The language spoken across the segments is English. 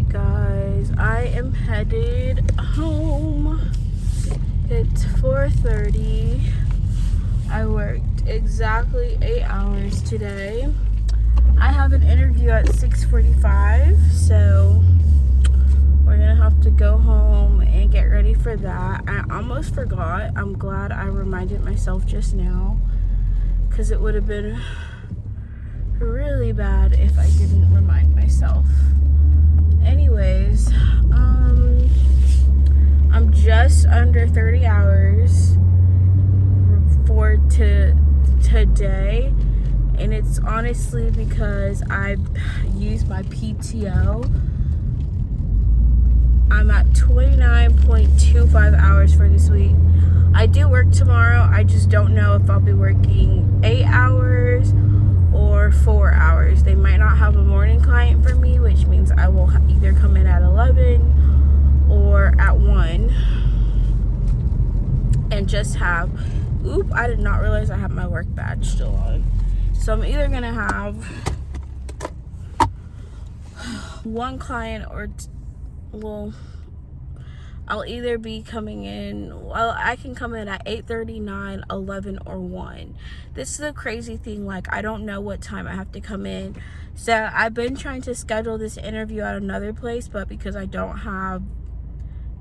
Alright guys, I am headed home. It's 4:30. I worked exactly 8 hours today. I have an interview at 6:45, so we're gonna have to go home and get ready for that. I almost forgot. I'm glad I reminded myself just now, because it would have been really bad if I didn't remind myself. Anyways, I'm just under 30 hours for today, and it's honestly because I used my PTO. I'm at 29.25 hours for this week. I do work tomorrow. I just don't know if I'll be working 8 hours or 4 hours. They might not have a morning client for me, which means I will either come in at 11 or at 1 and just have, I did not realize I have my work badge still on. So I'm either gonna have one client or I'll either be coming in, I can come in at 8:30, 9, 11, or 1. This is the crazy thing, like, I don't know what time I have to come in. So I've been trying to schedule this interview at another place, but because I don't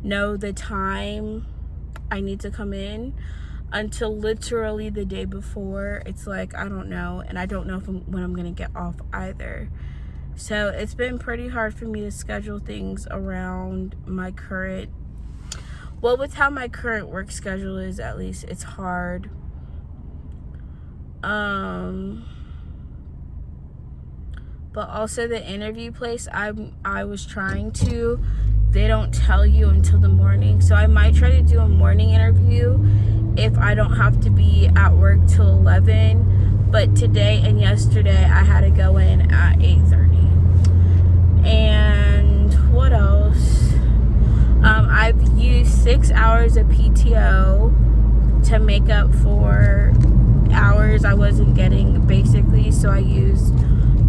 know the time I need to come in until literally the day before, it's like, I don't know, and I don't know when I'm gonna get off either. So it's been pretty hard for me to schedule things around my current, with how my current work schedule is, at least it's hard. But also the interview place I was trying to, they don't tell you until the morning. So I might try to do a morning interview if I don't have to be at work till 11. But today and yesterday I had to go in at 8:30. And what else? I've used 6 hours of PTO to make up for hours I wasn't getting, basically. So I used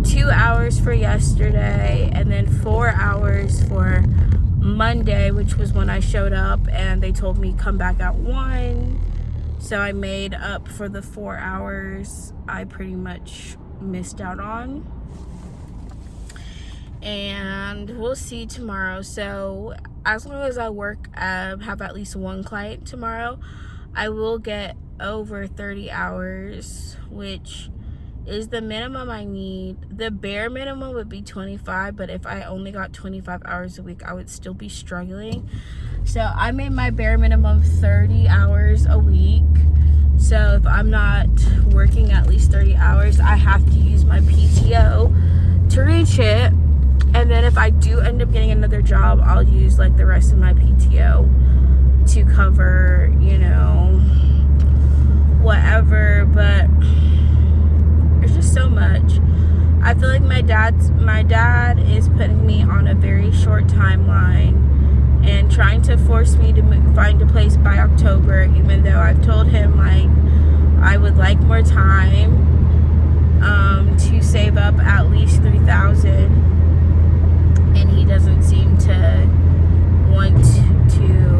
2 hours for yesterday and then 4 hours for Monday, which was when I showed up and they told me come back at 1. So I made up for the 4 hours I pretty much missed out on. And we'll see tomorrow. So as long as I have at least one client tomorrow, I will get over 30 hours, which is the minimum I need. The bare minimum would be 25, but if I only got 25 hours a week, I would still be struggling. So I made my bare minimum 30 hours a week. So if I'm not working at least 30 hours, I have to use my PTO to reach it. And then if I do end up getting another job, I'll use like the rest of my PTO to cover, whatever. But there's just so much. I feel like my dad is putting me on a very short timeline and trying to force me to find a place by October, even though I've told him like I would like more time to save up at least $3,000. And he doesn't seem to want to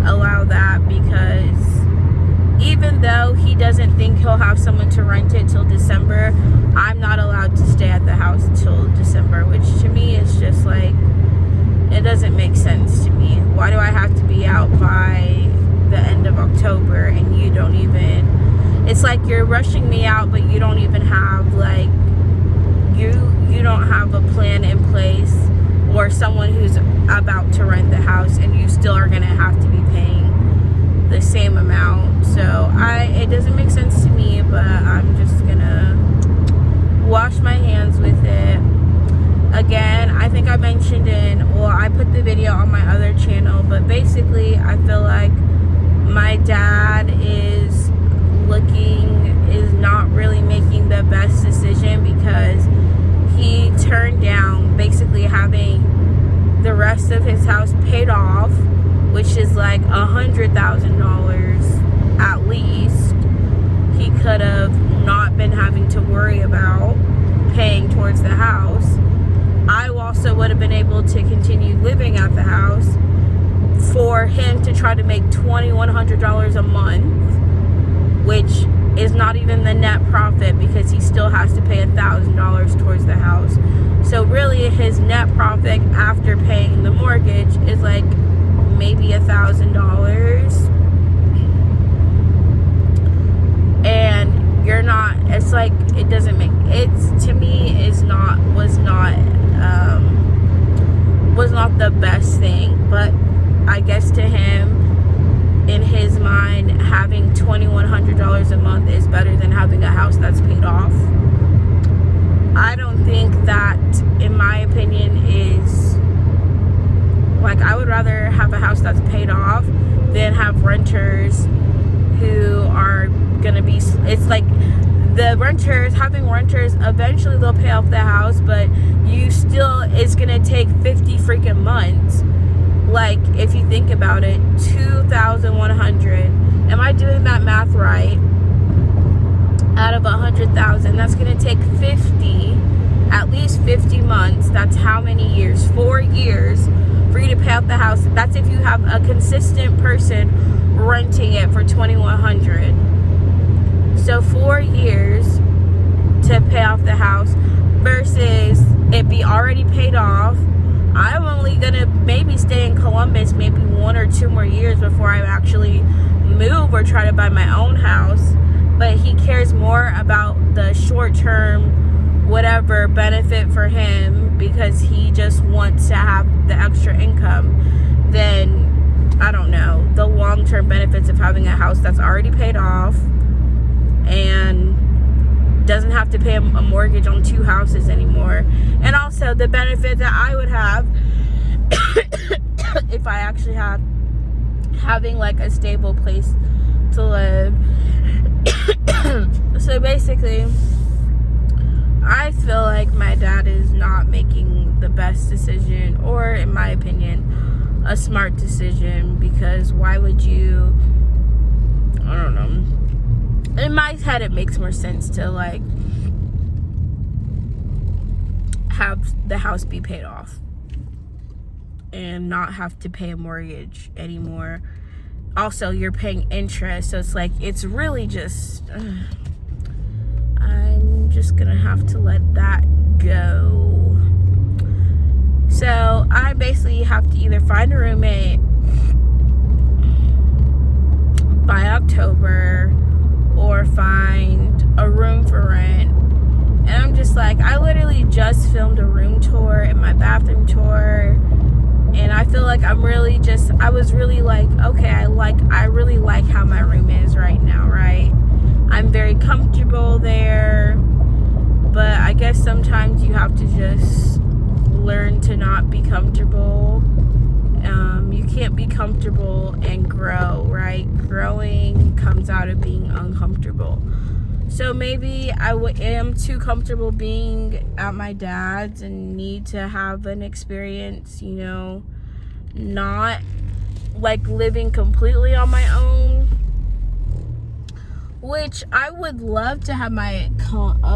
allow that, because even though he doesn't think he'll have someone to rent it till December, I'm not allowed to stay at the house till December, which to me is just like, it doesn't make sense to me. Why do I have to be out by the end of October and you don't even, it's like you're rushing me out, but you don't even have like, you don't have a plan in place, or someone who's about to rent the house, and you still are gonna have to be paying the same amount. So it doesn't make sense to me, but I'm just gonna wash my hands with it. Again, I think I mentioned I put the video on my other channel, but basically I feel like my dad is not really making the best decision, because he turned down basically having the rest of his house paid off, which is like $100,000 at least. He could have not been having to worry about paying towards the house. I walked also would have been able to continue living at the house, for him to try to make $2,100 a month, which is not even the net profit, because he still has to pay $1,000 towards the house. So really his net profit after paying the mortgage is like maybe $1,000. And you're not, it's like, it doesn't make, it's, to me, is not, was not the best thing. But I guess to him, in his mind, having $2,100 a month is better than having a house that's paid off. I don't think that, in my opinion, is, like, I would rather have a house that's paid off than have renters who are gonna be, it's like, the renters, having renters, eventually they'll pay off the house, but you still, it's gonna take 50 freaking months. Like, if you think about it, 2,100, am I doing that math right? Out of 100,000, that's gonna take 50, at least 50 months. That's how many years? 4 years for you to pay off the house. That's if you have a consistent person renting it for $2,100. So 4 years to pay off the house versus it be already paid off. I'm only gonna maybe stay in Columbus maybe 1 or 2 more years before I actually move or try to buy my own house. But he cares more about the short-term whatever benefit for him, because he just wants to have the extra income, than, I don't know, the long-term benefits of having a house that's already paid off and doesn't have to pay a mortgage on 2 houses anymore. And also the benefit that I would have if I actually had having like a stable place to live. So basically, I feel like my dad is not making the best decision, or in my opinion, a smart decision, because why would you, I don't know, in my head it makes more sense to like have the house be paid off and not have to pay a mortgage anymore. Also, you're paying interest, so it's like, it's really just I'm just gonna have to let that go. So I basically have to either find a roommate by October or find a room for rent. And I'm just like, I literally just filmed a room tour and my bathroom tour, and I feel like I'm really just, I was really like, okay, I really like how my room is right now, right? I'm very comfortable there, but I guess sometimes you have to just learn to not be comfortable. You can't be comfortable and grow, right? Growing comes out of being uncomfortable. So maybe I am too comfortable being at my dad's and need to have an experience, you know, not like living completely on my own, which I would love to have my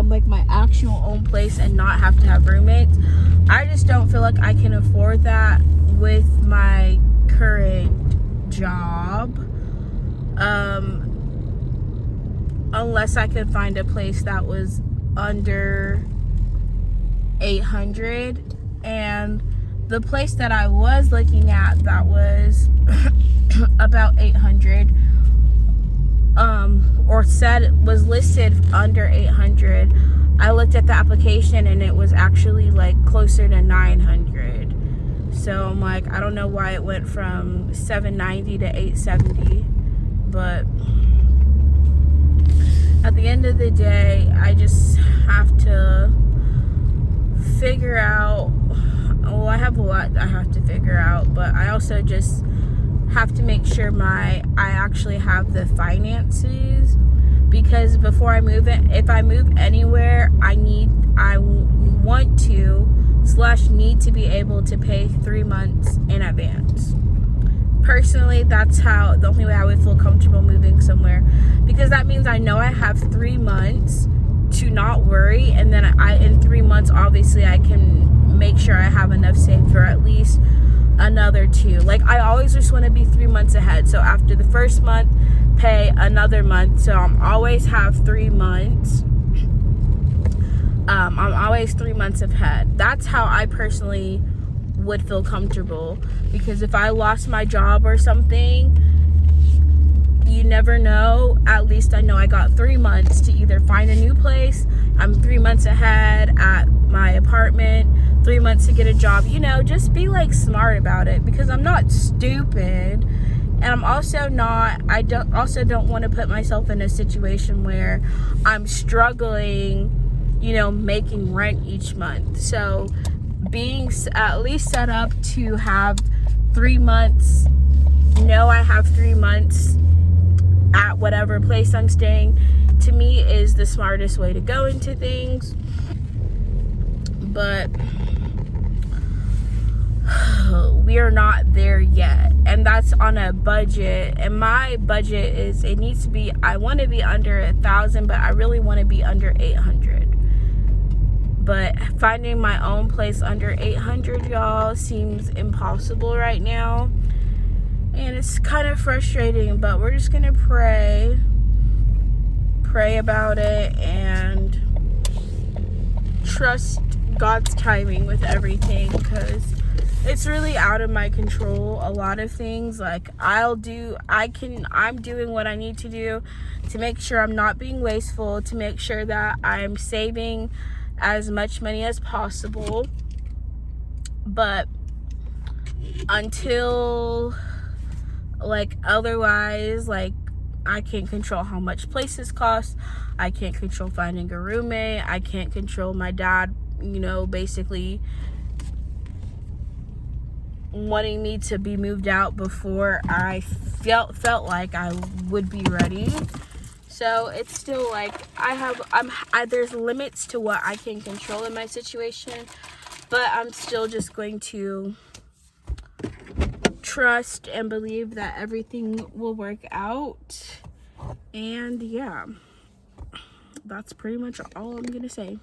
like my actual own place and not have to have roommates. I just don't feel like I can afford that with my current job, unless I could find a place that was under 800. And the place that I was looking at that was about 800, or said was listed under 800, I looked at the application and it was actually like closer to 900. So I'm like, I don't know why it went from 790 to 870, but at the end of the day, I just have to figure out, well, I have a lot I have to figure out, but I also just have to make sure I actually have the finances, because before I move it, if I move anywhere, I want to / need to be able to pay 3 months in advance. Personally, that's the only way I would feel comfortable moving somewhere, because that means I know I have 3 months to not worry, and then in 3 months, obviously, I can make sure I have enough saved for at least another 2. Like, I always just want to be 3 months ahead. So after the first month, pay another month. So I'm always have 3 months. I'm always 3 months ahead. That's how I personally would feel comfortable, because if I lost my job or something, you never know. At least I know I got 3 months to either find a new place. I'm 3 months ahead at my apartment, 3 months to get a job. You know, just be like smart about it, because I'm not stupid, and I'm also not, I don't want to put myself in a situation where I'm struggling, you know, making rent each month. So being at least set up to have 3 months, know I have 3 months at whatever place I'm staying, to me is the smartest way to go into things. But we are not there yet, and that's on a budget, and my budget is, it needs to be, I want to be under 1,000, but I really want to be under 800. But finding my own place under 800, y'all, seems impossible right now. And it's kind of frustrating, but we're just going to pray about it and trust God's timing with everything, because it's really out of my control. A lot of things, like, I'm doing what I need to do to make sure I'm not being wasteful, to make sure that I'm saving as much money as possible. But until, like, otherwise, like, I can't control how much places cost. I can't control finding a roommate. I can't control my dad, you know, basically wanting me to be moved out before I felt like I would be ready. So it's still like, there's limits to what I can control in my situation, but I'm still just going to trust and believe that everything will work out. And yeah, that's pretty much all I'm gonna say.